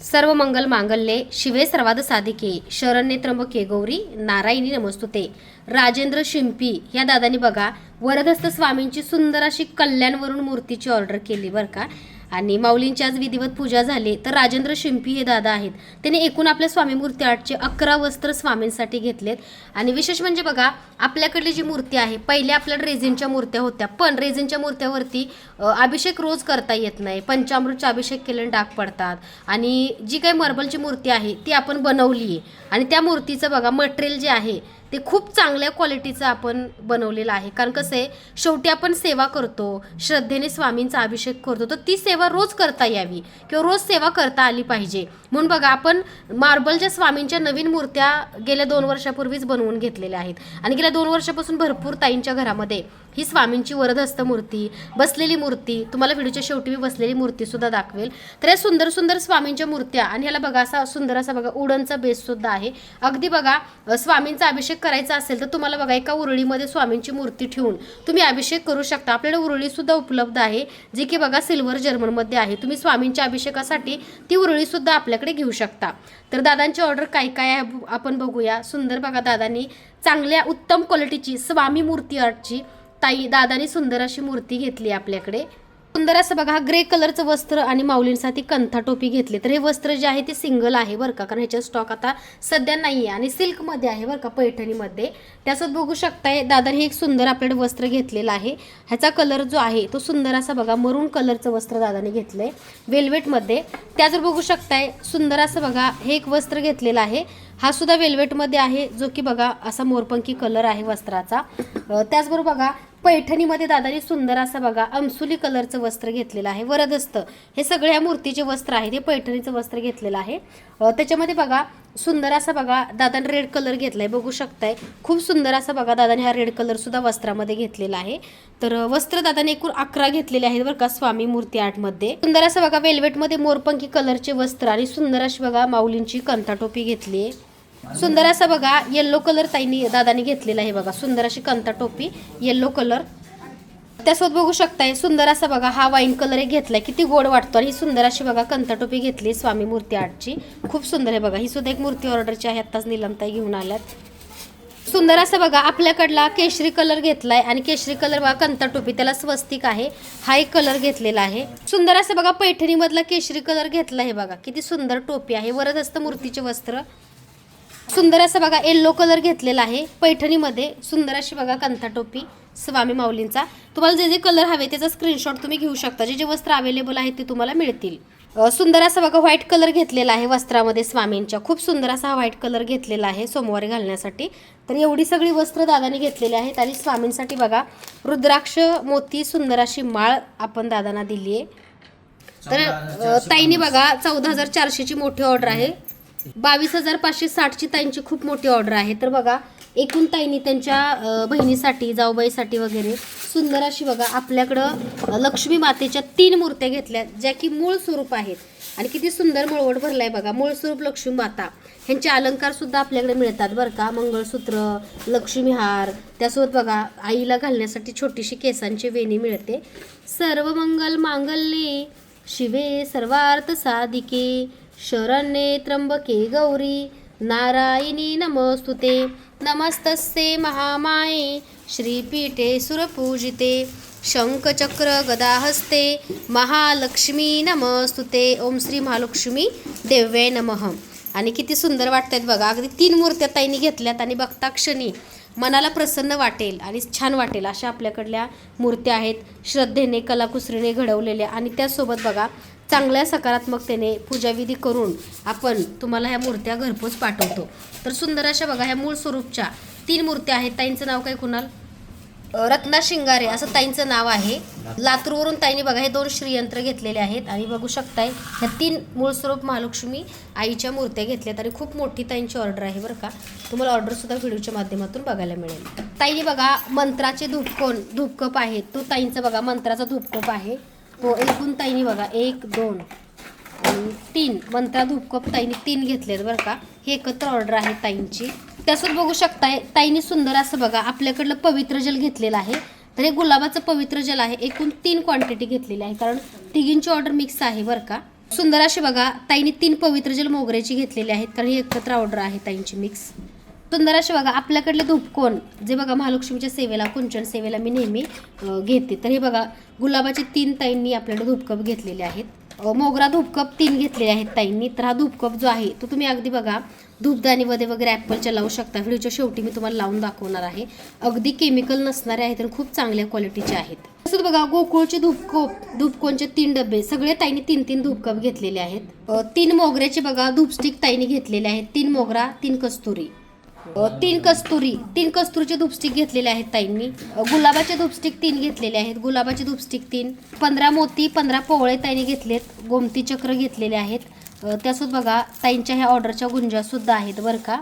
सर्व मंगल मांगल्ये शिवे सर्वाद साधिके शरण्ये त्र्यंबके गौरी नारायणी नमस्तुते। राजेंद्र शिंपी या दादानी बघा वरदहस्त स्वामींची सुंदर अशी कल्याणवरून मूर्तीची ऑर्डर केली बरं का। आणि माऊलींची आज विधिवत पूजा झाली। तर राजेंद्र शिंपी हे दादा आहेत, त्यांनी एकूण आपल्या स्वामी मूर्ती आर्टचे 11 वस्त्र स्वामींसाठी घेतलेत। आणि विशेष म्हणजे बघा आपल्याकडली जी मूर्ती आहे, पहिले आपल्याकडे रेझिनच्या मूर्त्या होत्या, पण रेझिनच्या मूर्त्यावरती अभिषेक रोज करता येत नाही, पंचामृतचा अभिषेक केल्याने डाग पडतात। आणि जी काही मार्बलची मूर्ती आहे ती आपण बनवली आहे आणि त्या मूर्तीचं बघा मटेरियल जे आहे ते खूप चांगल्या क्वालिटीचं आपण बनवलेलं आहे। कारण कसं आहे, शेवटी आपण सेवा करतो, श्रद्धेने स्वामींचा अभिषेक करतो, तर ती सेवा रोज करता यावी किंवा रोज सेवा करता आली पाहिजे। म्हणून बघा आपण मार्बलच्या स्वामींच्या नवीन मूर्त्या गेल्या 2 वर्षापूर्वीच बनवून घेतलेल्या आहेत आणि गेल्या 2 वर्षापासून भरपूर ताईंच्या घरामध्ये ही स्वामींची वरदहस्त मूर्ती, बसलेली मूर्ती, तुम्हाला व्हिडिओच्या शेवटी मी बसलेली मूर्ती सुद्धा दाखवेल। तर या सुंदर सुंदर स्वामींच्या मूर्त्या आणि ह्याला बघा असा सुंदर असा बघा उडनचा बेस सुद्धा आहे। अगदी बघा स्वामींचा अभिषेक करायचा असेल तर तुम्हाला बघा एका उरळीमध्ये स्वामींची मूर्ती ठेवून तुम्ही अभिषेक करू शकता। आपल्याकडे उरळी सुद्धा उपलब्ध आहे जी की बघा सिल्वर जर्मनमध्ये आहे। तुम्ही स्वामींच्या अभिषेकासाठी ती उरळी सुद्धा आपल्याकडे घेऊ शकता। तर दादांची ऑर्डर काय काय आहे आपण बघूया। सुंदर बघा दादांनी चांगल्या उत्तम क्वालिटीची स्वामी मूर्ती आर्टची ताई दादानी सुंदर अशी मूर्ती घेतली आपल्याकडे। सुंदर असं बघा ग्रे कलरचं वस्त्र आणि माऊलींसाठी कंथा टोपी घेतली। तर हे वस्त्र जे आहे ते सिंगल आहे बरं का, कारण ह्याचा स्टॉक आता सध्या नाही आहे आणि सिल्कमध्ये आहे बरं का, पैठणीमध्ये। त्यासोबत बघू शकताय दादाने एक सुंदर आपल्याकडे वस्त्र घेतलेलं आहे। ह्याचा कलर जो आहे तो सुंदर असा बघा मरून कलरचं वस्त्र दादाने घेतलंय वेल्वेटमध्ये। त्याचवर बघू शकताय सुंदर असं बघा हे एक वस्त्र घेतलेलं आहे, हा सुद्धा वेल्वेटमध्ये आहे, जो की बघा असा मोरपंखी कलर आहे वस्त्राचा। त्याचबरोबर बघा पैठणीमध्ये दादानी सुंदर असं बघा अमसुली कलरचं वस्त्र घेतलेलं आहे। वरदहस्त हे सगळ्या मूर्तीचे वस्त्र आहे, ते पैठणीचं वस्त्र घेतलेलं आहे। त्याच्यामध्ये बघा सुंदर असा बघा दादाने रेड कलर घेतलाय, बघू शकताय खूप सुंदर असा बघा दादाने हा रेड कलर सुद्धा वस्त्रामध्ये घेतलेला आहे। तर वस्त्र दादाने एकूण 11 घेतलेले आहेत बरं का स्वामी मूर्ती आर्टमध्ये। सुंदर असं बघा वेल्वेटमध्ये मोरपंखी कलरचे वस्त्र आणि सुंदर अशी बघा माऊलींची कंथा टोपी घेतली आहे। सुंदर असा बघा येल्लो कलर ताईनी दादानी घेतलेला आहे बघा, सुंदर अशी कंथा टोपी येल्लो कलर। त्यासोबत बघू शकताय सुंदर असा बघा हा वाईन कलर एक घेतलाय, किती गोड वाटतो। आणि ही सुंदर अशी बघा कंथा टोपी घेतली स्वामी मूर्ती आर्टची, खूप सुंदर आहे बघा। ही सुद्धा एक मूर्ती ऑर्डरची आहे, आत्ताच नीलमताई घेऊन आल्यात। सुंदर असं बघा आपल्याकडला केशरी कलर घेतलाय आणि केशरी कलर बघा कंथा टोपी त्याला स्वस्तिक आहे, हा एक कलर घेतलेला आहे। सुंदर असं बघा पैठणी मधला केशरी कलर घेतला आहे बघा, किती सुंदर टोपी आहे, वरदहस्त मूर्तीचे वस्त्र। सुंदर असं बघा येल्लो कलर घेतलेला आहे पैठणीमध्ये, सुंदर अशी बघा कंथा टोपी स्वामी माऊलींचा। तुम्हाला जे जे कलर हवे त्याचा स्क्रीनशॉट तुम्ही घेऊ शकता, जे जे वस्त्र अवेलेबल आहेत ते तुम्हाला मिळतील। सुंदर असा बघा व्हाईट कलर घेतलेला आहे वस्त्रामध्ये स्वामींच्या, खूप सुंदर असा हा व्हाईट कलर घेतलेला आहे सोमवारी घालण्यासाठी। तर एवढी सगळी वस्त्र दादाने घेतलेली आहेत आणि स्वामींसाठी बघा रुद्राक्ष मोती सुंदर अशी माळ आपण दादांना दिली आहे। तर ताईने बघा 14,400ची मोठी ऑर्डर आहे, 22,560ची ताईंची खूप मोठी ऑर्डर आहे। तर बघा एकूण ताईंनी त्यांच्या बहिणीसाठी जाऊबाईसाठी वगैरे सुंदर अशी बघा आपल्याकडं लक्ष्मी मातेच्या 3 मूर्त्या घेतल्या, ज्या की मूळ स्वरूप आहेत आणि किती सुंदर मळवट भरलाय बघा। मूळ स्वरूप लक्ष्मी माता ह्यांचे अलंकार सुद्धा आपल्याकडे मिळतात बरं का, मंगळसूत्र, लक्ष्मी हार, त्यासोबत बघा आईला घालण्यासाठी छोटीशी केसांची वेणी मिळते। सर्व मंगल मांगल्ये शिवे सर्वार्थ साधिके शरण्ये त्र्यंबके गौरी नारायणी नमस्तुते। नमस्तस्ये महामाये श्रीपीठे सुरपूजिते शंखचक्र गदाहस्ते महालक्ष्मी नमस्तुते। ओम श्री महालक्ष्मी देव्ये नमः। आणि किती सुंदर वाटतात बघा, अगदी 3 मूर्त्या ताईंनी घेतल्यात आणि बघता क्षणी मनाला प्रसन्न वाटेल आणि छान वाटेल अशा आपल्याकडल्या मूर्त्या आहेत, श्रद्धेने कलाकुसरीने घडवलेल्या। आणि त्यासोबत बघा चांगल्या सकारात्मकतेने पूजाविधी करून आपण तुम्हाला ह्या मूर्त्या घरपोच पाठवतो। तर सुंदर अशा बघा ह्या मूळ स्वरूपच्या 3 मूर्त्या आहेत। ताईंचं नाव काय कुणाल? रत्ना शिंगारे असं ताईंचं नाव आहे। लातूरवरून ताईंनी बघा हे 2 श्रीयंत्र घेतलेले आहेत आणि बघू शकताय ह्या 3 मूळ स्वरूप महालक्ष्मी आईच्या मूर्त्या घेतल्यात आणि खूप मोठी ताईंची ऑर्डर आहे बरं का। तुम्हाला ऑर्डर सुद्धा व्हिडिओच्या माध्यमातून बघायला मिळेल। ताईंनी बघा मंत्राचे धूपकप आहेत, तो ताईंचा बघा मंत्राचा धूपकप आहे, तो एकूण ताईंनी बघा 1 2 आणि 3 मंत्रा धूपकप ताईंनी 3 घेतलेत बरं का। ही एकत्र ऑर्डर आहे ताईंची। त्यासोबत बघू शकताय ताईंनी सुंदर असं बघा आपल्याकडलं पवित्र जल घेतलेलं आहे। तर हे गुलाबाचं पवित्र जल आहे, एकूण 3 क्वांटिटी घेतलेली आहे, कारण तिघींची ऑर्डर मिक्स आहे बरं का। सुंदर असे बघा ताईंनी 3 पवित्र जल मोगऱ्याची घेतलेले आहेत, कारण ही एकत्र ऑर्डर आहे ताईंची मिक्स. सुंदर असे बघा आपल्याकडले धूपकोन जे बघा महालक्ष्मीच्या सेवेला, कुंचन सेवेला मी नेहमी घेते. तर हे बघा गुलाबाचे 3 ताईंनी आपल्याकडे धूपकप घेतलेले आहेत. मोगरा धूपकप 3 घेतलेले आहेत ताईंनी. तर हा धूपकप जो आहे तो तुम्ही अगदी बघा धूपदाणीमध्ये वगैरे ॲपलच्या लावू शकता. व्हिडिओच्या शेवटी मी तुम्हाला लावून दाखवणार आहे. अगदी केमिकल नसणारे आहेत आणि खूप चांगल्या क्वालिटीचे आहेत. तसंच बघा गोकुळचे धूपकोनचे 3 डबे सगळे ताईंनी 3-3 धूपकप घेतलेले आहेत. 3 मोगऱ्याचे बघा धूपस्टिक ताईंनी घेतलेले आहेत. 3 मोगरा 3 कस्तुरी, 3 कस्तुरीचे धूपस्टिक घेतलेले आहेत ताईंनी. गुलाबाचे धूपस्टिक 3 घेतलेले आहेत. गुलाबाचे धूपस्टिक 3. 15 मोती 15 पोवळे ताईंनी घेतलेत. गोमती चक्र घेतलेले आहेत. त्यासोबत बघा ताईंच्या ह्या ऑर्डरच्या गुंजा सुद्धा आहेत बरं का.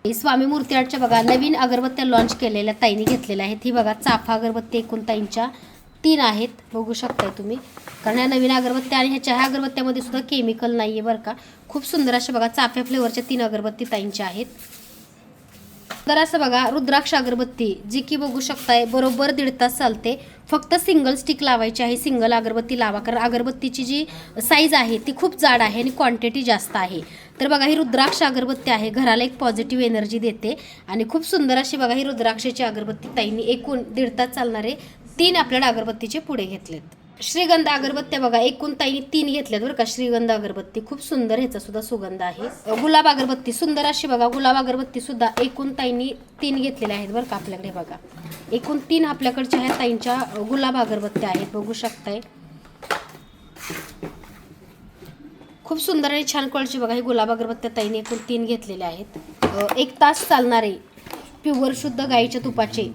स्वामी मूर्ती आर्टच्या बघा नवीन अगरबत्त्या लॉन्च केलेल्या ताईंनी घेतलेल्या आहेत. ही बघा चाफा अगरबत्ती एकूण ताईंच्या 3 आहेत, बघू शकताय तुम्ही. कारण ह्या नवीन अगरबत्त्या आणि ह्या अगरबत्त्यामध्ये सुद्धा केमिकल नाही आहे बरं का. खूप सुंदर अशा बघा चाफ्या फ्लेवरच्या 3 अगरबत्ती ताईंच्या आहेत. तर असं बघा रुद्राक्ष अगरबत्ती जी की बघू शकताय बरोबर 1.5 तास चालते. फक्त सिंगल स्टिक लावायची आहे, सिंगल अगरबत्ती लावा, कारण अगरबत्तीची जी साईज आहे ती खूप जाड आहे आणि क्वांटिटी जास्त आहे. तर बघा ही रुद्राक्ष अगरबत्ती आहे, घराला एक पॉझिटिव्ह एनर्जी देते आणि खूप सुंदर अशी बघा ही रुद्राक्षाची अगरबत्ती ताईंनी एकूण 1.5 तास चालणारे 3 आपल्याला अगरबत्तीचे पुढे घेतलेत. श्रीगंध अगरबत्त्या बघा एकूण ताईंनी 3 घेतल्यात बरं का. श्रीगंध अगरबत्ती खूप सुंदर, ह्याचा सुद्धा सुगंध आहे. गुलाब अगरबत्ती सुंदर अशी बघा, गुलाब अगरबत्ती सुद्धा एकूण ताईंनी 3 घेतलेल्या आहेत बरं का. आपल्याकडे बघा एकूण 3 आपल्याकडच्या ह्या ताईंच्या गुलाब अगरबत्त्या आहेत, बघू शकताय. खूप सुंदर आणि छान क्वालिटीची बघा ही गुलाब अगरबत्त्या ताईंनी एकूण 3 घेतलेल्या आहेत. 1 तास चालणारे प्युअर शुद्ध गाईच्या तुपाचे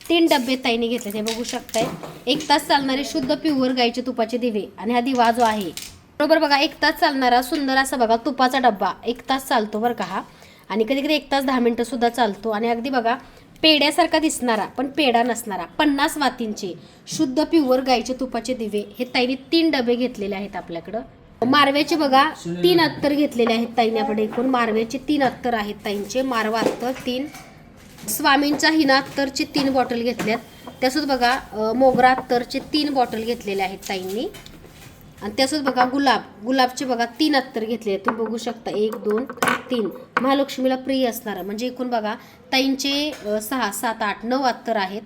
3 डबे ताईंनी घेतले, ते बघू शकताय. 1 तास चालणारे शुद्ध प्युअर गाईचे तुपाचे दिवे आणि हा दिवा जो आहे बरोबर बघा 1 तास चालणारा सुंदर असा बघा तुपाचा डब्बा 1 तास चालतो बरं का हा. आणि कधी कधी 1 तास 10 मिनिटं सुद्धा चालतो. आणि अगदी बघा पेड्यासारखा दिसणारा पण पेढा नसणारा 50 वातींचे शुद्ध प्युअर गाईचे तुपाचे दिवे हे ताईंनी 3 डबे घेतलेले आहेत आपल्याकडं. मारव्याचे बघा 3 अत्तर घेतलेले आहेत ताईंनी आपल्याकडे. एकूण मारव्याचे 3 अत्तर आहेत ताईंचे. मारवा अत्तर 3. स्वामींच्या हिना अत्तरचे 3 बॉटल घेतल्यात. त्यासोबत बघा मोगरा अत्तरचे 3 बॉटल घेतलेले आहेत ताईंनी. आणि त्यासोबत बघा गुलाबचे बघा 3 अत्तर घेतले आहेत, तुम्ही बघू शकता. 1 2 3 महालक्ष्मीला प्रिय असणार म्हणजे एकूण बघा ताईंचे 6 7 8 9 अत्तर आहेत.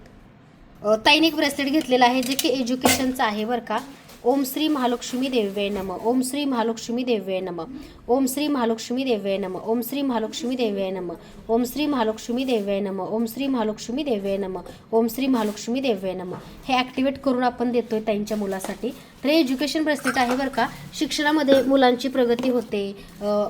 ताईंनी एक ब्रेसलेट घेतलेला आहे जे की एज्युकेशनचं आहे बरं का. ओम श्री महालक्ष्मी देव्ये नमः, ओम श्री महालक्ष्मी देव्ये नमः, ओम श्री महालक्ष्मी देव्ये नमः, ओम श्री महालक्ष्मी देव्ये नमः, ओम श्री महालक्ष्मी देव्ये नमः, ओम श्री महालक्ष्मी देव्ये नमः, ओम श्री महालक्ष्मी देव्ये नमः. हे ॲक्टिवेट करून आपण देतोय ताईंच्या मुलासाठी. तर हे एज्युकेशन ब्रेसलेट आहे बरं का. शिक्षणामध्ये मुलांची प्रगती होते,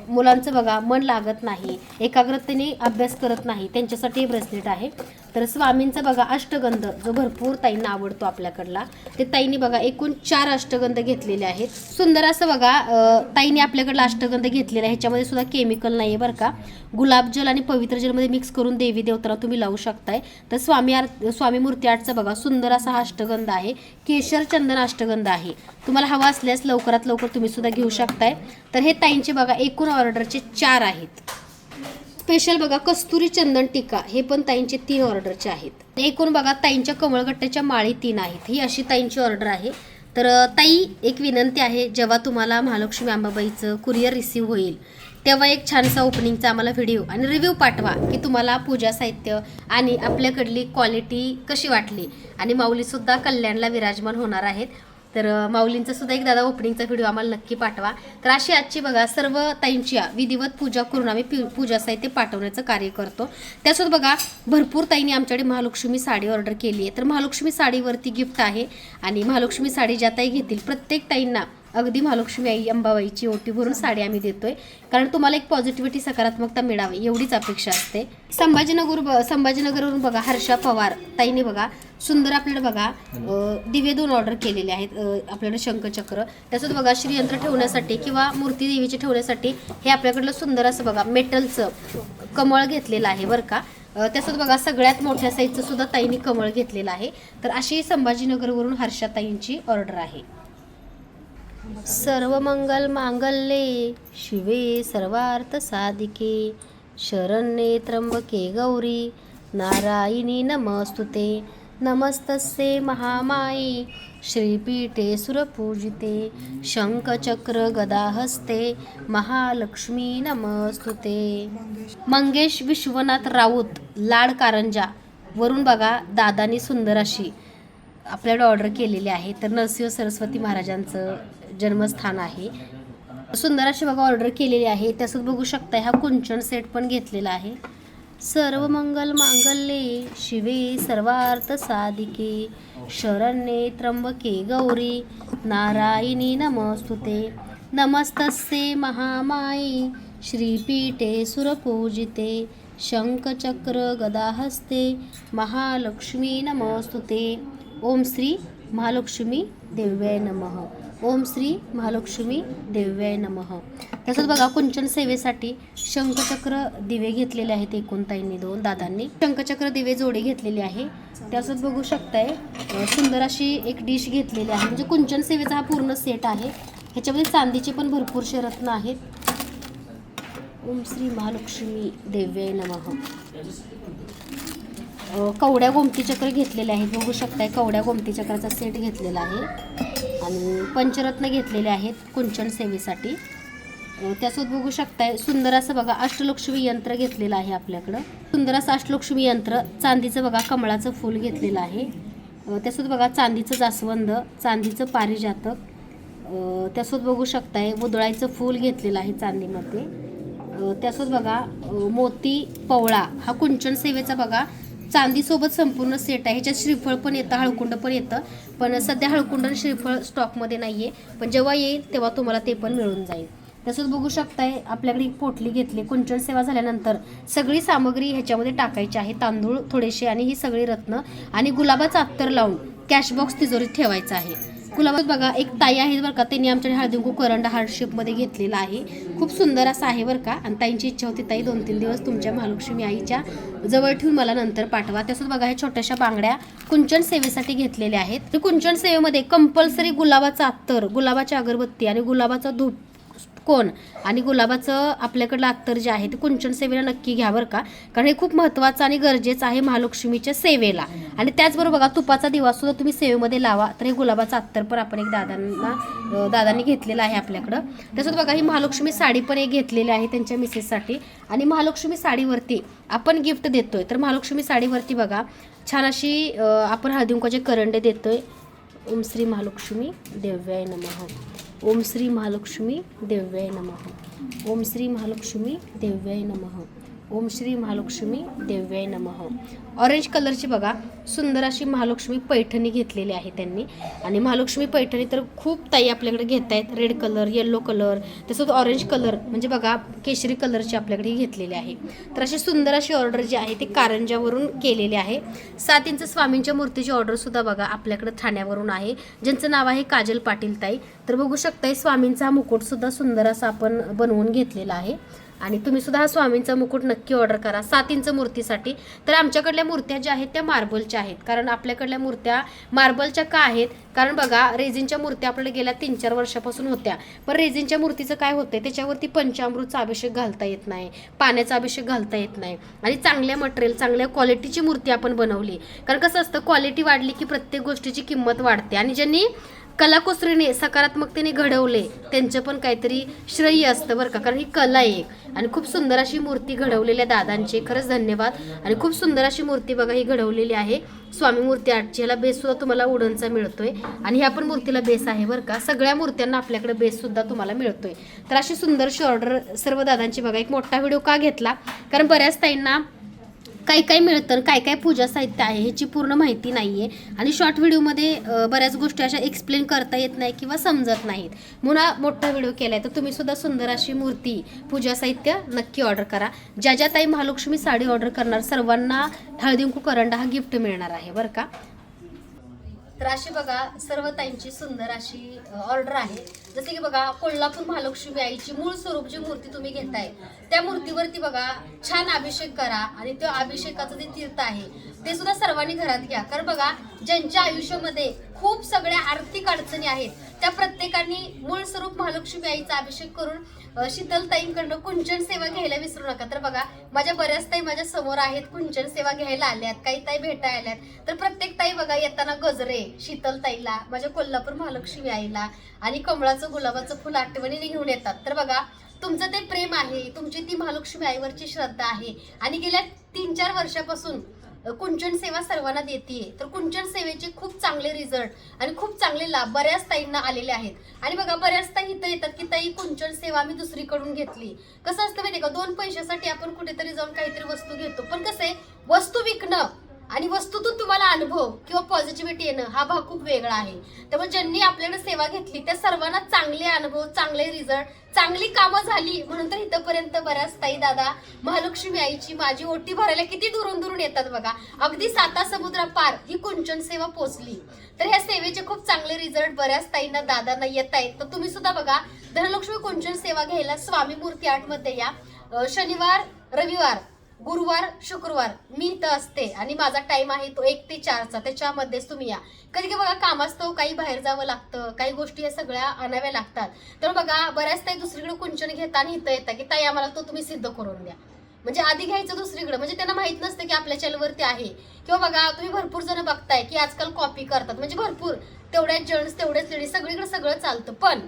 मुलांचं बघा मन लागत नाही, एकाग्रतेने अभ्यास करत नाही, त्यांच्यासाठी हे ब्रेसलेट आहे. तर स्वामींचा बघा अष्टगंध जो भरपूर ताईंना आवडतो आपल्याकडला, ते ताईंनी बघा एकूण 4 अष्टगंध घेतलेले आहेत. सुंदर असं बघा ताईंनी आपल्याकडला अष्टगंध घेतलेला आहे. ह्याच्यामध्ये सुद्धा केमिकल नाही आहे बरं का. गुलाबजल आणि पवित्र जलमध्ये मिक्स करून देवी देवताला तुम्ही लावू शकताय. तर स्वामी मूर्ती आर्टचा बघा सुंदर असा हा अष्टगंध आहे. केशर चंदन अष्टगंध आहे. तुम्हाला हवा असल्यास लवकरात लवकर तुम्ही सुद्धा घेऊ शकताय. तर हे ताईंचे बघा एकूण ऑर्डरचे 4 आहेत. स्पेशल बघा कस्तुरी चंदन टीका हे पण ताईंचे 3 ऑर्डरचे आहेत. एकूण बघा ताईंच्या कमळगट्ट्याच्या माळी 3 आहेत. ही अशी ताईंची ऑर्डर आहे. तर ताई एक विनंती आहे, जेव्हा तुम्हाला महालक्ष्मी अंबाबाईचं कुरिअर रिसीव्ह होईल तेव्हा एक छानसा ओपनिंगचा आम्हाला व्हिडिओ आणि रिव्ह्यू पाठवा की तुम्हाला पूजा साहित्य आणि आपल्याकडली क्वालिटी कशी वाटली. आणि माऊलीसुद्धा कल्याणला विराजमान होणार आहेत. तर माऊलींचा सुद्धा एक दादा ओपनिंगचा व्हिडिओ आम्हाला नक्की पाठवा. तर अशी आजची बघा सर्व ताईंची विधिवत पूजा करून आम्ही पूजा साहित्य पाठवण्याचं कार्य करतो. त्यासोबत बघा भरपूर ताईंनी आमच्याकडे महालक्ष्मी साडी ऑर्डर केली आहे. तर महालक्ष्मी साडीवरती गिफ्ट आहे आणि महालक्ष्मी साडी ज्या ताई घेतील प्रत्येक ताईंना अगदी महालक्ष्मी आई अंबाबाईची ओटी भरून साडी आम्ही देतोय, कारण तुम्हाला एक पॉझिटिव्हिटी सकारात्मकता मिळावी एवढीच अपेक्षा असते. संभाजीनगरवरून बघा हर्षा पवार ताईने बघा सुंदर आपल्याकडे बघा दिवे 2 ऑर्डर केलेले आहेत. आपल्याकडे शंखचक्र त्यासोबत बघा श्रीयंत्र ठेवण्यासाठी किंवा मूर्ती देवीचे ठेवण्यासाठी हे आपल्याकडलं सुंदर असं बघा मेटलचं कमळ घेतलेलं आहे बरं का. त्यासोबत बघा सगळ्यात मोठ्या साईजचं सुद्धा ताईंनी कमळ घेतलेलं आहे. तर अशी संभाजीनगरवरून हर्षा ताईंची ऑर्डर आहे. सर्व मंगल मांगल्ये शिवे सर्वार्थ साधिके शरण्ये त्र्यंबके गौरी नारायणी नमस्तुते नमस्तस्ये महामाये श्रीपीठे सुरपूजिते शंखचक्र गदाहस्ते महालक्ष्मी नमस्तुते. मंगेश विश्वनाथ राऊत लाड कारंजा वरून बघा दादानी सुंदर अशी आपल्याला ऑर्डर केलेली आहे. तर नरसिंह सरस्वती महाराजांचं जन्मस्थान आहे. सुंदर अशी बघा ऑर्डर केलेली आहे. त्यासोबत बघू शकता हा कुंचन सेट पण घेतलेला आहे. सर्व मंगल मांगल्ये शिवे सर्वार्थ साधिके शरण्ये त्र्यंबके गौरी नारायणी नमस्तुते. नमस्तस्ये महामाये श्रीपीठे सुरपूजिते शंखचक्र गदाहस्ते महालक्ष्मी नमस्तुते. ओम श्री महालक्ष्मी देव्याय नमः. ओम श्री महालक्ष्मी देव्याय नमः. तसंच बघा कुंचन सेवेसाठी शंखचक्र दिवे घेतलेले आहेत. एकूण ताईंनी 2 दादांनी शंखचक्र दिवे जोडे घेतलेले आहे. त्यासोबत बघू शकताय सुंदर अशी एक डिश घेतलेली आहे. म्हणजे कुंचन सेवेचा हा पूर्ण सेट आहे. ह्याच्यामध्ये चांदीचे पण भरपूरशे रत्न आहेत. ओम श्री महालक्ष्मी देव्याय नमः. कवड्या गोमती चक्र घेतलेले आहेत. बघू शकताय कवड्या गोमती चक्राचा सेट घेतलेला आहे आणि पंचरत्न घेतलेले आहेत कुंचन सेवेसाठी. त्यासोबत बघू शकताय सुंदर असं बघा अष्टलक्ष्मी यंत्र घेतलेलं आहे आपल्याकडं. सुंदर असं अष्टलक्ष्मी यंत्र चांदीचं बघा कमळाचं फूल घेतलेलं आहे. त्यासोबत बघा चांदीचं जास्वंद, चांदीचं पारिजातक. त्यासोबत बघू शकताय मुदळाचं फूल घेतलेलं आहे चांदीमध्ये. त्यासोबत बघा मोती पवळा हा कुंचन सेवेचा बघा चांदीसोबत संपूर्ण सेट आहे. ह्याच्यात श्रीफळ पण येतं, हळकुंड पण येतं. पण सध्या हळकुंड आणि श्रीफळ स्टॉकमध्ये नाही आहे. पण जेव्हा येईल तेव्हा तुम्हाला ते पण मिळून जाईल. तसंच बघू शकताय आपल्याकडे एक पोटली घेतली. कुंचन सेवा झाल्यानंतर सगळी सामग्री ह्याच्यामध्ये टाकायची आहे. तांदूळ थोडेसे आणि ही सगळी रत्न आणि गुलाबाचा अत्तर लावून कॅश बॉक्स तिजोरीत ठेवायचा आहे. गुलाबात बघा एक ताई आहे बरं का, त्यांनी आमच्या हळदीकुंकू करंडा हार्ट शेपमध्ये घेतलेला आहे. खूप सुंदर असा आहे बरं का. आणि ताईंची इच्छा होती ताई 2-3 दिवस तुमच्या महालक्ष्मी आईच्या जवळ ठेवून मला नंतर पाठवा. त्यासोबत बघा हे छोट्याशा बांगड्या कुंचन सेवेसाठी घेतलेल्या आहेत. कुंचन सेवेमध्ये कंपल्सरी गुलाबाचा अत्तर, गुलाबाची अगरबत्ती आणि गुलाबाचा धूप कोण आणि गुलाबाचं आपल्याकडलं अत्तर जे आहे ते कुंचन सेवेला नक्की घ्या बरं का. कारण हे खूप महत्त्वाचं आणि गरजेचं आहे महालक्ष्मीच्या सेवेला. आणि त्याचबरोबर बघा तुपाचा दिवा सुद्धा तुम्ही सेवेमध्ये लावा. तर हे गुलाबाचं अत्तर पण आपण एक दादांनी घेतलेलं आहे आपल्याकडं. तसंच बघा ही महालक्ष्मी साडी पण एक घेतलेली आहे त्यांच्या मिसेससाठी. आणि महालक्ष्मी साडीवरती आपण गिफ्ट देतोय. तर महालक्ष्मी साडीवरती बघा छान अशी आपण हळदीकुंकवाचे करंडे देतोय. ओम श्री महालक्ष्मी देव्याय नमः. ओम श्री महालक्ष्मी देव्याय नमः. ओम श्री महालक्ष्मी देव्याय नमः. ओम श्री महालक्ष्मी देव्याय नमः. ऑरेंज कलरची बघा सुंदर अशी महालक्ष्मी पैठणी घेतलेली आहे त्यांनी. आणि महालक्ष्मी पैठणी तर खूप ताई आपल्याकडे घेत आहेत. रेड कलर, येलो कलर, तसंच ऑरेंज कलर म्हणजे बघा केशरी कलरची आपल्याकडे घेतलेली आहे. तर अशी सुंदर अशी ऑर्डर जी आहे ती कारंजावरून केलेली आहे. 7 इंच स्वामींच्या मूर्तीची ऑर्डरसुद्धा बघा आपल्याकडे ठाण्यावरून आहे, ज्यांचं नाव आहे काजल पाटील ताई. तर बघू शकताय स्वामींचा मुकुटसुद्धा सुंदर असा आपण बनवून घेतलेला आहे. आणि तुम्ही सुद्धा हा स्वामींचा मुकुट नक्की ऑर्डर करा 7 इंच मूर्तीसाठी. तर आमच्याकडल्या मूर्त्या ज्या आहेत त्या मार्बलच्या आहेत. कारण आपल्याकडल्या मूर्त्या मार्बलच्या का आहेत, कारण बघा रेझिनच्या मूर्त्या आपल्याला गेल्या 3-4 वर्षापासून होत्या. पण रेझिनच्या मूर्तीचं काय होतंय त्याच्यावरती पंचामृतचा अभिषेक घालता येत नाही, पाण्याचा अभिषेक घालता येत नाही. आणि चांगल्या मटेरियल चांगल्या क्वालिटीची मूर्ती आपण बनवली. कारण कसं असतं क्वालिटी वाढली की प्रत्येक गोष्टीची किंमत वाढते. आणि ज्यांनी कलाकुसरीने सकारात्मकतेने घडवले त्यांचं पण काहीतरी श्रेय असतं बरं का. कारण ही कला आहे आणि खूप सुंदर अशी मूर्ती घडवलेल्या दादांचे खरंच धन्यवाद. आणि खूप सुंदर अशी मूर्ती बघा ही घडवलेली आहे स्वामी मूर्ती आर्टची. ह्याला बेससुद्धा तुम्हाला वुडनचा मिळतोय आणि ह्या पण मूर्तीला बेस आहे बरं का. सगळ्या मूर्त्यांना आपल्याकडे बेससुद्धा तुम्हाला मिळतोय. तर अशी सुंदरशी ऑर्डर सर्व दादांची बघा. एक मोठा व्हिडिओ का घेतला, कारण बऱ्याच ताईंना काय काय मिळतं, काय काय पूजा साहित्य आहे ह्याची पूर्ण माहिती नाही आहे. आणि शॉर्ट व्हिडिओमध्ये बऱ्याच गोष्टी अशा एक्सप्लेन करता येत नाही किंवा समजत नाहीत, म्हणून मोठा व्हिडिओ केला आहे. तर तुम्ही सुद्धा सुंदर अशी मूर्ती पूजा साहित्य नक्की ऑर्डर करा. ज्या ज्या ताई महालक्ष्मी साडी ऑर्डर करणार सर्वांना हळदीकुंकू करंडा हा गिफ्ट मिळणार आहे बरं का. तर अशी बघा सर्व ताईंची सुंदर अशी ऑर्डर आहे. जसे की बघा कोल्हापूर महालक्ष्मी आईची मूळ स्वरूप जी मूर्ती तुम्ही घेताय त्या मूर्तीवरती बघा छान अभिषेक करा आणि त्या अभिषेकाचं जे तीर्थ आहे ते सुद्धा सर्वांनी घरात घ्या. कारण बघा ज्यांच्या आयुष्यामध्ये खूप सगळ्या आर्थिक अडचणी आहेत त्या प्रत्येकाने मूळ स्वरूप महालक्ष्मी आईचा अभिषेक करून शीतलताईंकडनं कुंचन सेवा घ्यायला विसरू नका. तर बघा माझ्या बऱ्याच ताई माझ्या समोर आहेत, कुंचन सेवा घ्यायला आल्यात, काही ताई भेटायला आल्यात. तर प्रत्येक ताई बघा येताना गजरे शीतलताईला, माझ्या कोल्हापूर महालक्ष्मी आईला आणि कमळाचं गुलाबाचं फुल आठवणीने घेऊन येतात. तर बघा तुमचं ते प्रेम आहे, तुमची ती महालक्ष्मी आईवरची श्रद्धा आहे आणि गेल्या 3-4 वर्षापासून कुंचन सेवा सर्वांना देते. तर कुंचन सेवेचे खूप चांगले रिझल्ट आणि खूप चांगले लाभ बऱ्याच ताईंना आलेले आहेत. आणि बघा बऱ्याच ताई इथं येतात की ताई कुंचन सेवा मी दुसरीकडून घेतली. कसं असतं माहिती का, 2 पैशासाठी आपण कुठेतरी जाऊन काहीतरी वस्तू घेतो, पण कसं आहे वस्तू विकणं आणि वस्तूतून तुम्हाला अनुभव किंवा पॉझिटिव्हिटी येणं हा भाग खूप वेगळा आहे. त्यामुळे ज्यांनी आपल्याकडे सेवा घेतली त्या सर्वांना चांगले अनुभव, चांगले रिझल्ट, चांगली कामं झाली. म्हणून तर इथपर्यंत बऱ्याच ताई दादा महालक्ष्मी आईची माझी ओटी भरायला किती दुरून दुरून येतात बघा. अगदी 7 समुद्रा पार ही कुंचन सेवा पोचली. तर ह्या सेवेचे खूप चांगले रिझल्ट बऱ्याच ताईंना दादांना येत आहेत. तर तुम्ही सुद्धा बघा धनलक्ष्मी कुंचन सेवा घ्यायला स्वामी मूर्ती आर्टमध्ये या. शनिवार, रविवार, गुरुवार, शुक्रवार मी इथं असते आणि माझा टाइम आहे तो 1 ते 4चा. त्याच्यामध्येच तुम्ही या. कधी कधी बघा कामास्तव काही बाहेर जावं लागतं, काही गोष्टी या सगळ्या आणाव्या लागतात. तर बघा बऱ्याच ताई दुसरीकडे कुंचन घेता आणि इथं येतात की ताई आम्हाला तो तुम्ही सिद्ध करून द्या. म्हणजे आधी घ्यायचं दुसरीकडे, म्हणजे त्यांना माहित नसतं की आपल्या चॅनलवरती आहे. किंवा बघा तुम्ही भरपूर जण बघताय की आजकाल कॉपी करतात, म्हणजे भरपूर तेवढ्याच जेंट्स तेवढ्याच लेडीज सगळीकडे सगळं चालतं. पण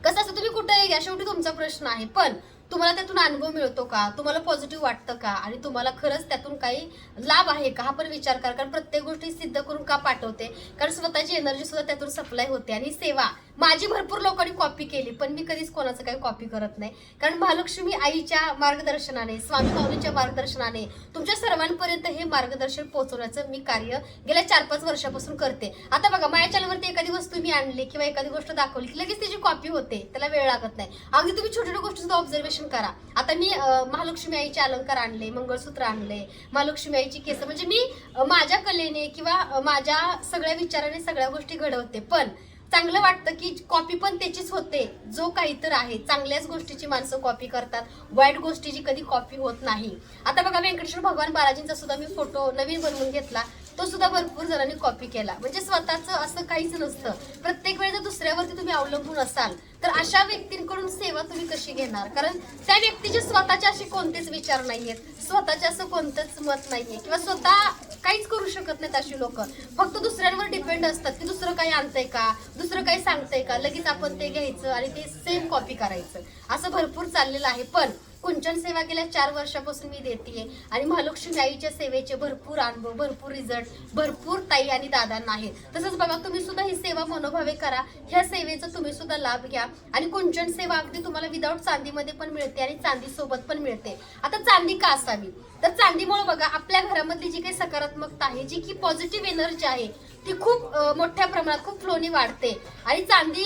कसं असं तुम्ही कुठेही घ्या, शेवटी तुमचा प्रश्न आहे. पण तुम्हाला त्यातून अनुभव मिळतो का, तुम्हाला पॉझिटिव्ह वाटतं का आणि तुम्हाला खरंच त्यातून काही लाभ आहे का हा पण विचार करा. कारण प्रत्येक गोष्टी सिद्ध करून का पाठवते, कारण स्वतःची एनर्जी सुद्धा त्यातून सप्लाय होते. आणि सेवा माझी भरपूर लोकांनी कॉपी केली, पण मी कधीच कोणाचं काही कॉपी करत नाही. कारण महालक्ष्मी आईच्या मार्गदर्शनाने, स्वामी माऊलींच्या मार्गदर्शनाने तुमच्या सर्वांपर्यंत हे मार्गदर्शन पोहोचवण्याचं मी कार्य गेल्या 4-5 वर्षापासून करते. आता बघा माझ्या चॅनलवरती एखादी वस्तू मी आणली किंवा एखादी गोष्ट दाखवली की लगेच त्याची कॉपी होते, त्याला वेळ लागत नाही. अगदी तुम्ही छोट्या छोट्या गोष्टी सुद्धा ऑब्झर्वेशन करा. आता मी महालक्ष्मी आईचे अलंकार आणले, मंगळसूत्र आणले, महालक्ष्मी आईची केस, म्हणजे मी माझ्या कलेने किंवा माझ्या सगळ्या विचाराने सगळ्या गोष्टी घडवते. पण चांगलं वाटतं की कॉपी पण त्याचीच होते जो काहीतर आहे. चांगल्याच गोष्टीची माणसं कॉपी करतात, वाईट गोष्टीची कधी कॉपी होत नाही. आता बघा व्यंकटेश्वर भगवान बालाजींचा सुद्धा मी फोटो नवीन बनवून घेतला, तो सुद्धा भरपूर जणांनी कॉपी केला. म्हणजे स्वतःचं असं काहीच नसतं. प्रत्येक वेळेस जर दुसऱ्यावरती तुम्ही अवलंबून असाल तर अशा व्यक्तींकडून सेवा तुम्ही कशी घेणार. कारण त्या व्यक्तीचे स्वतःचे असे कोणतेच विचार नाहीयेत, स्वतःचे असं कोणतंच मत नाहीये किंवा स्वतः काहीच करू शकत नाहीत. अशी लोक फक्त दुसऱ्यांवर डिपेंड असतात की दुसरं काही आणतंय का, दुसरं काही सांगतंय का, लगेच आपण ते घ्यायचं आणि ते सेम कॉपी करायचं, असं भरपूर चाललेलं आहे. पण कुंचन सेवा गेल्या 4 वर्षापासून मी देते आणि महालक्ष्मी आईच्या सेवेचे भरपूर अनुभव, भरपूर रिझल्ट भरपूर ताई आणि दादांना आहे. तसंच बघा तुम्ही सुद्धा ही सेवा मनोभावे करा, ह्या सेवेचा तुम्ही सुद्धा लाभ घ्या. आणि कुंचन सेवा अगदी तुम्हाला विदाऊट चांदीमध्ये पण मिळते आणि चांदी सोबत पण मिळते. आता चांदी का असावी, तर चांदीमुळे बघा आपल्या घरामधली जी काही सकारात्मकता आहे, जी की पॉझिटिव्ह एनर्जी आहे ती खूप मोठ्या प्रमाणात खूप फ्लोनी वाढते. आणि चांदी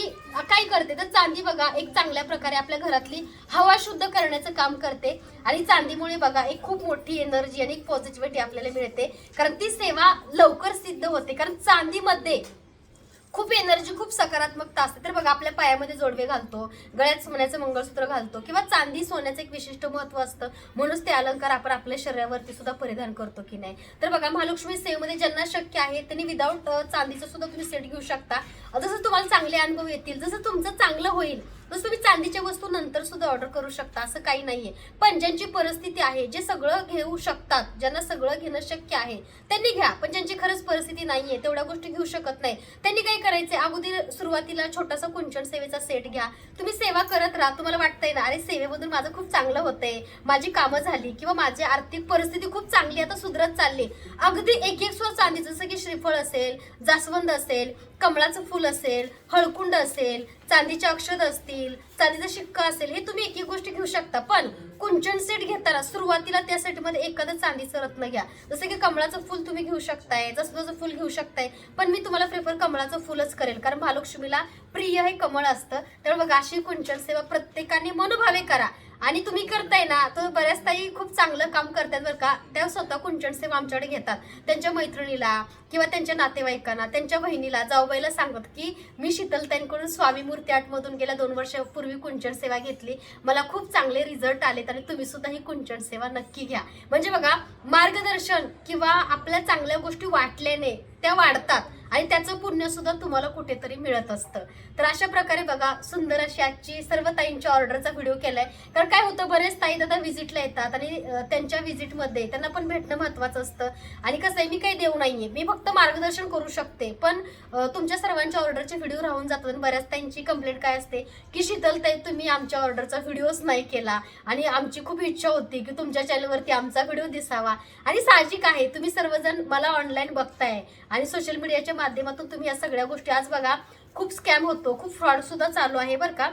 काय करते, तर चांदी बघा एक चांगल्या प्रकारे आपल्या घरातली हवा शुद्ध करण्याचं काम करते. आणि चांदीमुळे बघा एक खूप मोठी एनर्जी आणि एक पॉझिटिव्हिटी आपल्याला मिळते, कारण ती सेवा लवकर सिद्ध होते. कारण चांदीमध्ये खूप एनर्जी, खूप सकारात्मकता असते. तर बघा आपल्या पायामध्ये जोडवे घालतो, गळ्यात सोन्याचं मंगळसूत्र घालतो किंवा चांदी सोन्याचं एक विशिष्ट महत्व असतं, म्हणूनच ते अलंकार आपण आपल्या शरीरावरती सुद्धा परिधान करतो की नाही. तर बघा महालक्ष्मी सेवेमध्ये ज्यांना शक्य आहे त्यांनी विदाऊट चांदीचं सुद्धा तुम्ही सेट घेऊ शकता. जसं तुम्हाला चांगले अनुभव येतील, जसं तुमचं चांगलं होईल तसं तुम्ही चांदीच्या वस्तू नंतर सुद्धा ऑर्डर करू शकता, असं काही नाहीये. पण ज्यांची परिस्थिती आहे, जे सगळं घेऊ शकतात, ज्यांना सगळं घेणं शक्य आहे त्यांनी घ्या. पण ज्यांची खरंच परिस्थिती नाहीये, तेवढ्या गोष्टी घेऊ शकत नाही, त्यांनी काय करायचंय, अगोदर सुरुवातीला छोटासा कुंचन सेवेचा सेट घ्या. तुम्ही सेवा करत राहा. तुम्हाला वाटतंय ना अरे सेवेमधून माझं खूप चांगलं होतंय, माझी कामं झाली किंवा माझी आर्थिक परिस्थिती खूप चांगली आता सुधरत चालली, अगदी एक सुद्धा चांदी, जसं की श्रीफळ असेल, जास्वंद असेल, कमळाचं फुल असेल, हळकुंड असेल, चांदीचे अक्षत असतील, चांदीचा शिक्का असेल, हे तुम्ही एक गोष्टी घेऊ शकता. पण कुंचन सेट घेताना सुरुवातीला त्या सेटमध्ये एखादं चांदीचं रत्न घ्या. जसं की कमळाचं फुल तुम्ही घेऊ शकताय, जसं फुल घेऊ शकताय, पण मी तुम्हाला प्रेफर कमळाचं फुलच करेल, कारण महालक्ष्मीला प्रिय हे कमळ असतं. त्यामुळे बघा अशी कुंचन सेवा प्रत्येकाने मनोभावे करा. आणि तुम्ही करताय ना, तर बऱ्याच ताई खूप चांगलं काम करतात बरं का. त्या स्वतः कुंचन सेवा आमच्याकडे घेतात. त्यांच्या मैत्रिणीला किंवा त्यांच्या नातेवाईकांना, त्यांच्या बहिणीला, जाऊबाईला सांगत की मी शीतलताईंकडून स्वामी मूर्ती आर्टमधून गेल्या 2 वर्षापूर्वी कुंचन सेवा घेतली, मला खूप चांगले रिझल्ट आलेत आणि तुम्ही सुद्धा ही कुंचन सेवा नक्की घ्या. म्हणजे बघा, मार्गदर्शन किंवा आपल्या चांगल्या गोष्टी वाटल्याने त्या वाढतात आणि त्याचं पुण्य सुद्धा तुम्हाला कुठेतरी मिळत असतं. तर अशा प्रकारे बघा, सुंदर अशी आजची सर्व ताईंच्या ऑर्डरचा व्हिडिओ केलाय. कारण काय होतं, बरेच ताई दादा व्हिजिटला येतात आणि त्यांच्या व्हिजिटमध्ये त्यांना पण भेटणं महत्वाचं असतं. आणि कसं आहे, मी काही देऊ नाहीये, मी फक्त मार्गदर्शन करू शकते. पण तुमच्या सर्वांच्या ऑर्डरचे व्हिडिओ राहून जातात. बऱ्याच ताईंची कंप्लेंट काय असते की शीतलताई, तुम्ही आमच्या ऑर्डरचा व्हिडिओच नाही केला आणि आमची खूप इच्छा होती की तुमच्या चॅनलवरती आमचा व्हिडिओ दिसावा. आणि साहजिक आहे, तुम्ही सर्वजण मला ऑनलाईन बघताय आणि सोशल मीडियाच्या माध्यमातून तुम्ही या सगळ्या गोष्टी, आज बघा खूप स्कॅम होतो, खूप फ्रॉड सुद्धा चालू आहे बरं का.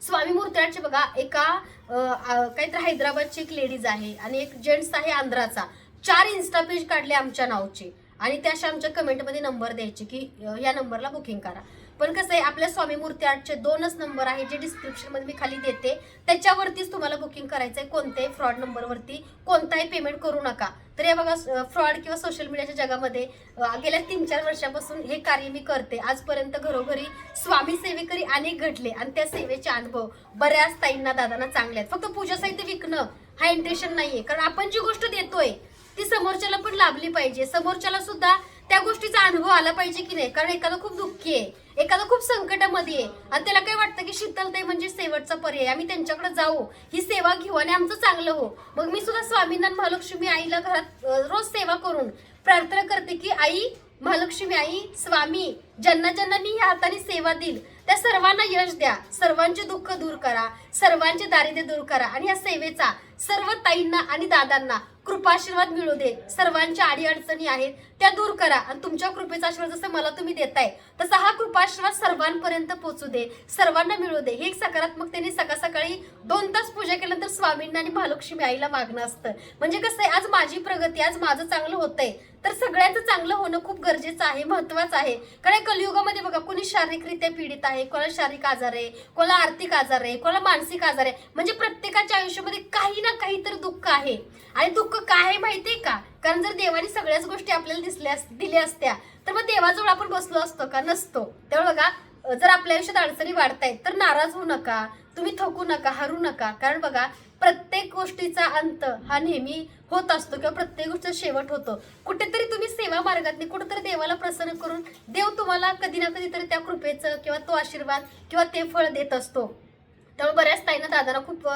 स्वामी मूर्त्याचे बघा, एका काहीतरी हैदराबादची एक लेडीज आहे आणि एक जेंट्स आहे आंध्राचा, 4 इन्स्टा पेज काढले आमच्या नावचे आणि त्याशी आमच्या कमेंटमध्ये नंबर द्यायचे की या नंबरला बुकिंग करा. पण कसं आहे, आपल्या स्वामी मूर्ती आर्टचे 2च नंबर आहे जे डिस्क्रिप्शनमध्ये मी खाली देते, त्याच्यावरतीच तुम्हाला बुकिंग करायचंय. कोणत्याही फ्रॉड नंबरवरती कोणताही पेमेंट करू नका. तर या बघा, फ्रॉड किंवा सोशल मीडियाच्या जगामध्ये गेल्या 3-4 वर्षापासून हे कार्य मी करते. आजपर्यंत घरोघरी स्वामी सेवेकरी अनेक घडले आणि त्या सेवेचे अनुभव बऱ्याच ताईंना दादांना चांगले आहेत. फक्त पूजा साहित्य विकणं हा इंटेन्शन नाहीये, कारण आपण जी गोष्ट देतोय ती समोरच्याला पण लाभली पाहिजे, समोरच्याला सुद्धा त्या गोष्टीचा अनुभव आला पाहिजे की नाही. कारण एखादा खूप दुःखी आहे, एखादा खूप संकटामध्ये आहे आणि त्याला काय वाटतं की शीतलताई म्हणजे शेवटचा पर्याय, आम्ही त्यांच्याकडे जाऊ, ही सेवा घेऊ आणि आमचं चांगलं हो. मग मी सुद्धा स्वामींना, महालक्ष्मी आईला घरात रोज सेवा करून प्रार्थना करते की आई महालक्ष्मी, आई स्वामी, ज्यांना ज्यांना मी ह्या हाताने सेवा देईल त्या सर्वांना यश द्या, सर्वांचे दुःख दूर करा, सर्वांचे दारिद्र्य दूर करा आणि या सेवेचा सर्व ताईंना आणि दादांना कृपाशीर्वाद मिळू दे. सर्वांच्या अडीअडचणी आहेत त्या दूर करा आणि तुमच्या कृपेचा आशीर्वाद जसं मला तुम्ही देताय तसा हा कृपाशीर्वाद सर्वांपर्यंत पोहोचू दे, सर्वांना मिळू दे. हे एक सकारात्मकतेने सकाळ सकाळी 2 तास पूजा केल्यानंतर स्वामींना आणि महालक्ष्मी आईला मागणं असतं. म्हणजे कसं आहे, आज माझी प्रगती, आज माझं चांगलं होतंय, तर सगळ्यांचं चांगलं होणं खूप गरजेचं आहे, महत्वाचं आहे. कारण कलियुगामध्ये बघा, कोणी शारीरिकरित्या पीडित आहे, कोणाला शारीरिक आजार आहे, कोणाला आर्थिक आजार आहे, कोणाला मानसिक आजार आहे. म्हणजे प्रत्येकाच्या आयुष्यामध्ये काही ना काहीतरी दुःख आहे. आणि दुःख काय आहे माहितीये का? कारण जर देवाने सगळ्याच गोष्टी आपल्याला दिल्या असत्या तर मग देवाजवळ आपण बसलो असतो का? नसतो. त्यामुळे बघा, जर आपल्या आयुष्यात अडचणी वाढतायत तर नाराज होऊ नका, तुम्ही थकू नका, हरू नका. कारण बघा, प्रत्येक गोष्टीचा अंत हा नेहमी होत असतो किंवा प्रत्येक गोष्टीचा शेवट होतो. कुठेतरी तुम्ही सेवा मार्गातनी कुठेतरी देवाला प्रसन्न करून देव तुम्हाला कधी ना कधीतरी त्या कृपेचं किंवा तो आशीर्वाद किंवा ते फळ देत असतो. त्यामुळे बऱ्याच ताईंना दादांना खूप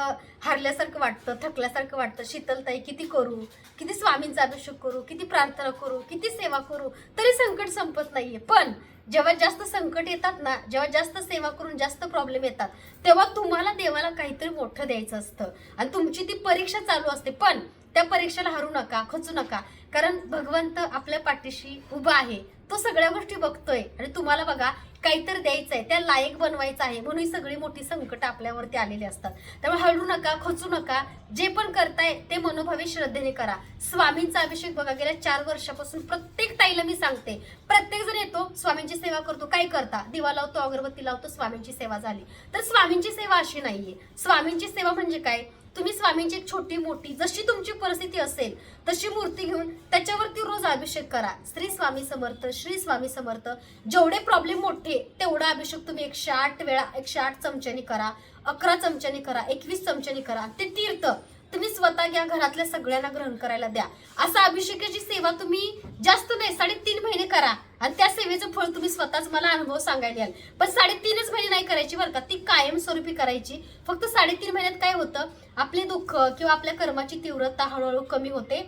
हारल्यासारखं वाटतं, थकल्यासारखं वाटतं. शीतलताई किती करू, किती स्वामींचा अभिषेक करू, किती प्रार्थना करू, किती सेवा करू, तरी संकट संपत नाहीये. पण जेव्हा जास्त संकट येतात ना, जेव्हा जास्त सेवा करून जास्त प्रॉब्लेम येतात, तेव्हा तुम्हाला देवाला काहीतरी मोठं द्यायचं असतं आणि तुमची ती परीक्षा चालू असते. पण त्या परीक्षेला हरू नका, खचू नका, कारण भगवंत आपल्या पाठीशी उभा आहे, तो सगळ्या गोष्टी बघतोय आणि तुम्हाला बघा काहीतरी द्यायचंय, त्या लायक बनवायचं आहे. म्हणून ही सगळी मोठी संकट आपल्यावरती आलेली असतात. त्यामुळे हळू नका, खचू नका, जे पण करताय ते मनोभावी श्रद्धेने करा. स्वामींचा अभिषेक बघा, गेल्या 4 वर्षापासून प्रत्येक ताईला मी सांगते, प्रत्येक जण येतो स्वामींची सेवा करतो. काय करता? दिवा लावतो, अगरबत्ती लावतो, स्वामींची सेवा झाली. तर स्वामींची सेवा अशी नाहीये. स्वामींची सेवा म्हणजे काय? तुम्ही स्वामींची एक छोटी मोठी जशी तुमची परिस्थिती असेल तशी मूर्ती घेऊन त्याच्यावरती रोज अभिषेक करा. श्री स्वामी समर्थ, श्री स्वामी समर्थ. जेवढे प्रॉब्लेम मोठे तेवढा अभिषेक तुम्ही 108 वेळा 108 चमच्यानी करा, 11 चमच्यानी करा, 21 चमच्यानी करा. ते तीर्थ तुम्ही स्वतः घ्या, घरातल्या सगळ्यांना ग्रहण करायला द्या. असा अभिषेकाची सेवा तुम्ही जास्त नाही 3.5 महिने करा आणि त्या सेवेचं फळ तुम्ही स्वतःच मला अनुभव सांगायला याल. पण 3.5 महिने नाही करायची बरं का, ती कायमस्वरूपी करायची. फक्त 3.5 महिन्यात काय होतं, आपले दुःख किंवा आपल्या कर्माची तीव्रता हळूहळू कमी होते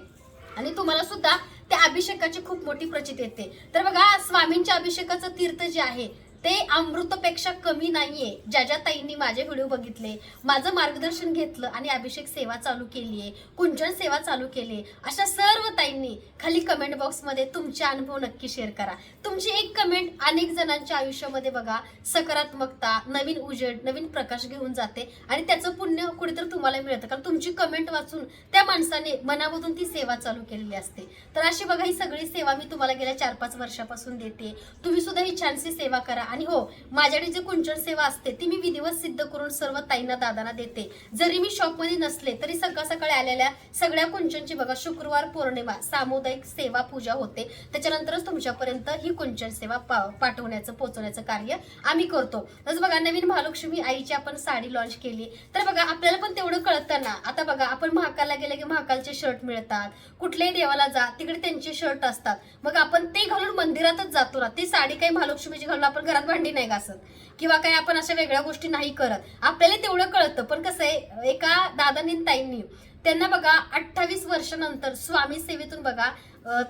आणि तुम्हाला सुद्धा त्या अभिषेकाची खूप मोठी प्रचिती येते. तर बघा, स्वामींच्या अभिषेकाचं तीर्थ जे आहे ते अमृतपेक्षा कमी नाहीये. ज्या ज्या ताईंनी माझे व्हिडिओ बघितले, माझं मार्गदर्शन घेतलं आणि अभिषेक सेवा चालू केली आहे, कुंजन सेवा चालू केली, अशा सर्व ताईंनी खाली कमेंट बॉक्समध्ये तुमचे अनुभव नक्की शेअर करा. तुमची एक कमेंट अनेक जणांच्या आयुष्यामध्ये बघा सकारात्मकता, नवीन उजेड, नवीन प्रकाश घेऊन जाते आणि त्याचं पुण्य कुठेतरी तुम्हाला मिळतं. कारण तुमची कमेंट वाचून त्या माणसाने मनामधून ती सेवा चालू केलेली असते. तर अशी बघा, ही सगळी सेवा मी तुम्हाला गेल्या 4-5 वर्षापासून देते. तुम्ही सुद्धा ही छानशी सेवा करा आणि हो, माझ्याकडे जी कुंचन सेवा असते ती मी विधिवत सिद्ध करून सर्व ताईंना दादांना देते. जरी मी शॉपमध्ये नसले तरी सकाळ सकाळी आलेल्या सगळ्या कुंचनची बघा शुक्रवार पौर्णिमा सामुदायिक सेवा पूजा होते. त्याच्यानंतरच तुमच्यापर्यंत ही कुंचन सेवा पाठवण्याचं पोहोचवण्याचं कार्य आम्ही करतो. तसं बघा नवीन महालक्ष्मी आईची आपण साडी लॉन्च केली तर बघा आपल्याला पण तेवढं कळतं ना. आता बघा आपण महाकालला गेले की महाकालचे शर्ट मिळतात, कुठल्याही देवाला जा तिकडे त्यांचे शर्ट असतात, मग आपण ते घालून मंदिरातच जातो ना. ती साडी काही महालक्ष्मीची घालून आपण घरात भांडी नाही घासत किंवा काही आपण अशा वेगळ्या गोष्टी नाही करत. आपल्याला तेवढं कळतं. पण कसं आहे एका दादांनी ताईंनी त्यांना बघा 28 वर्षानंतर स्वामी सेवेतून बघा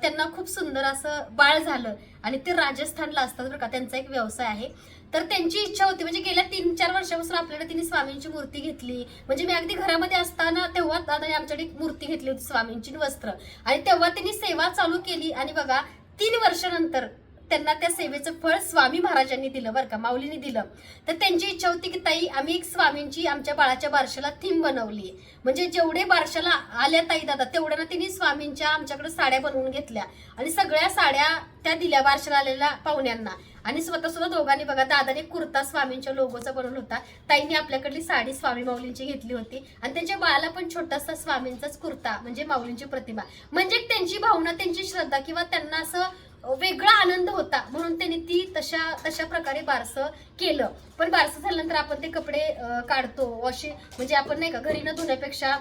त्यांना खूप सुंदर असं बाळ झालं आणि ते राजस्थानला असतात बरं का. त्यांचा एक व्यवसाय आहे. तर त्यांची इच्छा होती म्हणजे गेल्या 3-4 वर्षापासून आपल्याला तिने स्वामींची मूर्ती घेतली. म्हणजे मी अगदी घरामध्ये असताना तेव्हा दादाने आमच्याकडे मूर्ती घेतली होती स्वामींची वस्त्र आणि तेव्हा त्यांनी सेवा चालू केली आणि बघा 3 वर्षानंतर त्यांना त्या सेवेचं फळ स्वामी महाराजांनी दिलं बरं का, माऊलींनी दिलं. तर त्यांची इच्छा होती की ताई आम्ही एक स्वामींची आमच्या बाळाच्या बारशाला थीम बनवली. म्हणजे जेवढे बारशाला आल्या ताई दादा तेवढ्या तिने स्वामींच्या आमच्याकडे साड्या बनवून घेतल्या आणि सगळ्या साड्या त्या दिल्या बारशाला आलेल्या पाहुण्यांना. आणि स्वतः सुद्धा दोघांनी बघा दादाने कुर्ता स्वामींच्या लोगोचा बनवला होता, ताईंनी आपल्याकडली साडी स्वामी माऊलींची घेतली होती आणि त्यांच्या बाळाला पण छोटासा स्वामींचाच कुर्ता म्हणजे माऊलींची प्रतिमा. म्हणजे त्यांची भावना त्यांची श्रद्धा किंवा त्यांना असं वेगळा आनंद होता म्हणून त्यांनी ती तशा प्रकारे बारसं केलं. पण बारसं झाल्यानंतर आपण ते कपडे काढतो वॉशिंग म्हणजे आपण नाही का घरी न धुण्यापेक्षा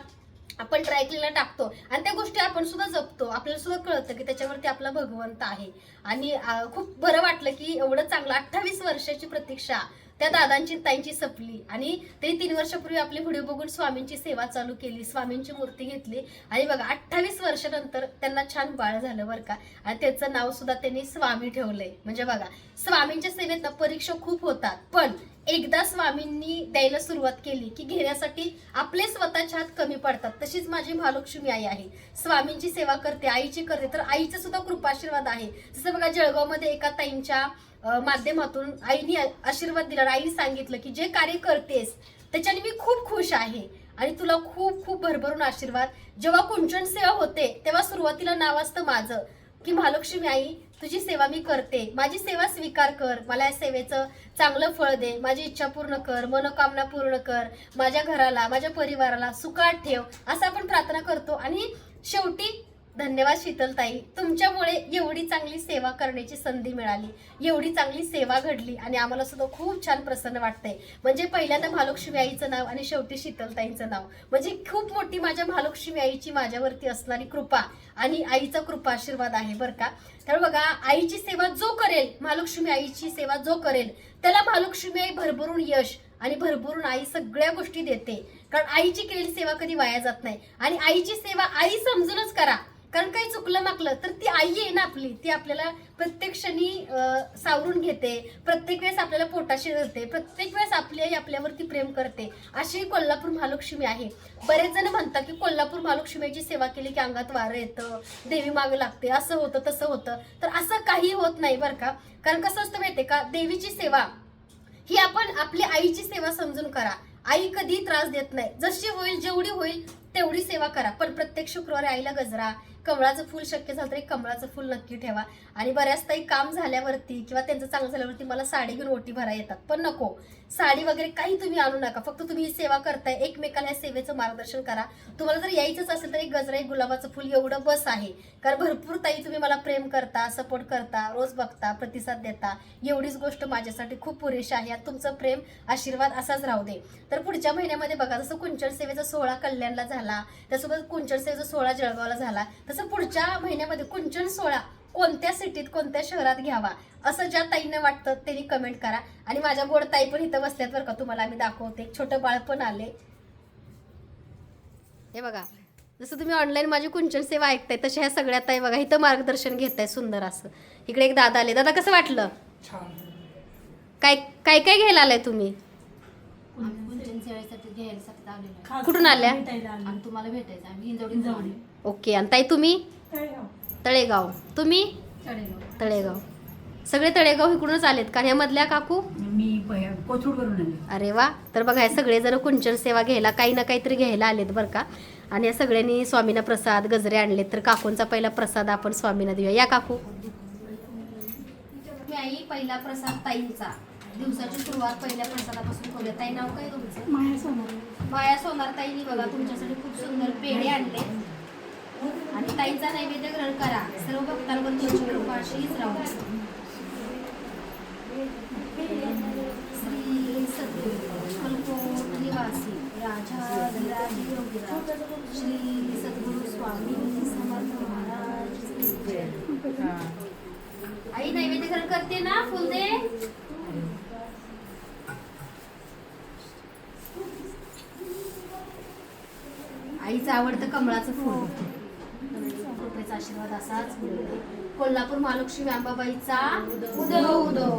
आपण ड्रायक्लीनला टाकतो आणि त्या गोष्टी आपण सुद्धा जपतो. आपल्याला सुद्धा कळतं की त्याच्यावरती आपला भगवंत आहे. आणि खूप बरं वाटलं की एवढं चांगलं 28 वर्षाची प्रतीक्षा त्या दादांची ताईंची सपली आणि ते 3 वर्षापूर्वी आपले व्हिडिओ बघून स्वामींची सेवा चालू केली, स्वामींची मूर्ती घेतली आणि बघा 28 वर्षानंतर त्यांना छान बाळ झालं बरं का. आणि त्याचं नाव सुद्धा त्यांनी स्वामी ठेवलंय. म्हणजे बघा स्वामींच्या सेवेत परीक्षा खूप होतात पण एकदा स्वामींनी द्यायला सुरुवात केली की घेण्यासाठी आपले स्वतःच्या हात कमी पडतात. तशीच माझी महालक्ष्मी आई आहे, स्वामींची सेवा करते, आईची करते, तर आईचा सुद्धा कृपाशीर्वाद आहे. जसं बघा जळगावमध्ये एका ताईंच्या माध्यमातून आईनी आशीर्वाद दिला. आईने सांगितलं की जे कार्य करतेस त्याच्याने मी खूप खुश आहे आणि तुला खूप खूप भरभरून आशीर्वाद. जेव्हा कुंचन सेवा होते तेव्हा सुरुवातीला नाव असतं माझं की महालक्ष्मी आई तुझी सेवा मी करते, माझी सेवा स्वीकार कर, मला या सेवेचं चांगलं फळ दे, माझी इच्छा पूर्ण कर, मनोकामना पूर्ण कर, माझ्या घराला माझ्या परिवाराला सुखात ठेव असं आपण प्रार्थना करतो. आणि शेवटी धन्यवाद शीतलताई, तुमच्यामुळे एवढी चांगली सेवा करण्याची संधी मिळाली, एवढी चांगली सेवा घडली आणि आम्हाला सुद्धा खूप छान प्रसन्न वाटतंय. म्हणजे पहिल्यांदा महालक्ष्मी आईचं नाव आणि शेवटी शीतलताईंचं नाव म्हणजे खूप मोठी माझ्या महालक्ष्मी आईची माझ्यावरती असणारी कृपा आणि आईचा कृपा आशीर्वाद आहे बरं का. तर बघा आईची सेवा जो करेल, महालक्ष्मी आईची सेवा जो करेल त्याला महालक्ष्मी आई भरभरून यश आणि भरभरून आई सगळ्या गोष्टी देते. कारण आईची केलेली सेवा कधी वाया जात नाही आणि आईची सेवा आई समजूनच करा. कारण काही चुकलं माकलं तर ती आई आहे ना आपली, ती आपल्याला प्रत्येक क्षणी सावरून घेते, प्रत्येक वेळेस आपल्याला पोटाशी धरते, प्रत्येक वेळेस आपली आई आपल्यावरती प्रेम करते. अशी कोल्हापूर महालक्ष्मी आहे. बरेच जण म्हणतात की कोल्हापूर महालक्ष्मीची सेवा केली की अंगात वारं येतं, देवी मागं लागते, असं होतं तसं होतं. तर असं काही होत नाही बरं का. कारण कसं असतं माहितीये का, देवीची सेवा ही आपण आपली आईची सेवा समजून करा. आई कधी त्रास देत नाही, जशी होईल जेवढी होईल तेवढी सेवा करा. पण प्रत्येक शुक्रवारी आईला गजरा, कमळाचं फूल शक्य झालं तर एक कमळाचं फूल नक्की ठेवा. आणि बऱ्याच ताई काम झाल्यावरती किंवा त्यांचं चांगलं झाल्यावरती मला साडी घेऊन ओटी भरा येतात, पण नको साडी वगैरे काही तुम्ही आणू नका. फक्त तुम्ही ही सेवा करताय, एकमेकाला या सेवेचं मार्गदर्शन करा. तुम्हाला जर यायचंच असेल तर एक गजरा, एक गुलाबाचं फुल एवढं बस आहे. कारण भरपूर ताई तुम्ही मला प्रेम करता, सपोर्ट करता, रोज बघता, प्रतिसाद देता, एवढीच गोष्ट माझ्यासाठी खूप पुरेशी आहे. आणि तुमचं प्रेम आशीर्वाद असाच राहू दे. तर पुढच्या महिन्यामध्ये बघा जसं कुंचन सेवेचा 16 कल्याणला झाला, त्यासोबत कुंचन सेवेचा 16 जळगावला झाला, तसं पुढच्या महिन्यामध्ये कुंचन 16 कोणत्या सिटीत कोणत्या शहरात घ्यावा असं ज्या ताईंना वाटतं त्यांनी कमेंट करा. आणि माझ्या गोड ताई पण इथं बसल्यात बरं का, तुम्हाला आम्ही दाखवते. छोटं बाळ पण आले, हे बघा. जसं तुम्ही ऑनलाईन माझी कुंचन सेवा ऐकताय तशा ह्या सगळ्या ताई बघा इथं मार्गदर्शन घेताय सुंदर असं. इकडे एक दादा आले. दादा कसं वाटलं? काय काय काय घ्यायला आलाय तुम्ही? कुठून आल्या? तुम्हाला भेटायचं आम्ही हिंजवडी. ओके. आणि ताई तुम्ही? तळेगाव. तुम्ही? तळेगाव. सगळे तळेगाव इकडूनच आलेत का? ह्यामधल्या काकू? मी कोथरूड वरून आले. अरे वा. तर बघा हे सगळे जण कुंचन सेवा घ्यायला काही ना काहीतरी घ्यायला आलेत बरं का. आणि या सगळ्यांनी स्वामींना प्रसाद गजरे आणलेत. तर काकूंचा पहिला प्रसाद आपण स्वामींना देऊया. या काकू. आई पहिला प्रसाद ताईंचा दिवसाची सुरुवात पहिल्या प्रसादापासून करूया. ताई नाव काय तुमचं? माया सोनार. माया सोनार ताईंनी बघा तुमच्यासाठी खूप सुंदर पेढे आणले आणि ताईंचा नैवेद्य ग्रहण करा. सर्व भक्तांवर तुमची कृपा अशीच राहू. श्री सद्गुरू अक्कलकोट निवासी राजाधिराज योगीराज श्री सद्गुरू स्वामी समर्थ महाराज की जय. आई नैवेद्य ग्रहण करते ना, फुल दे. आईचं आवडतं कमळाचं फूल. कृपेचा आशीर्वाद असाच मिळू दे. कोल्हापूर महालक्ष्मी अंबाबाईचा उदो उदो.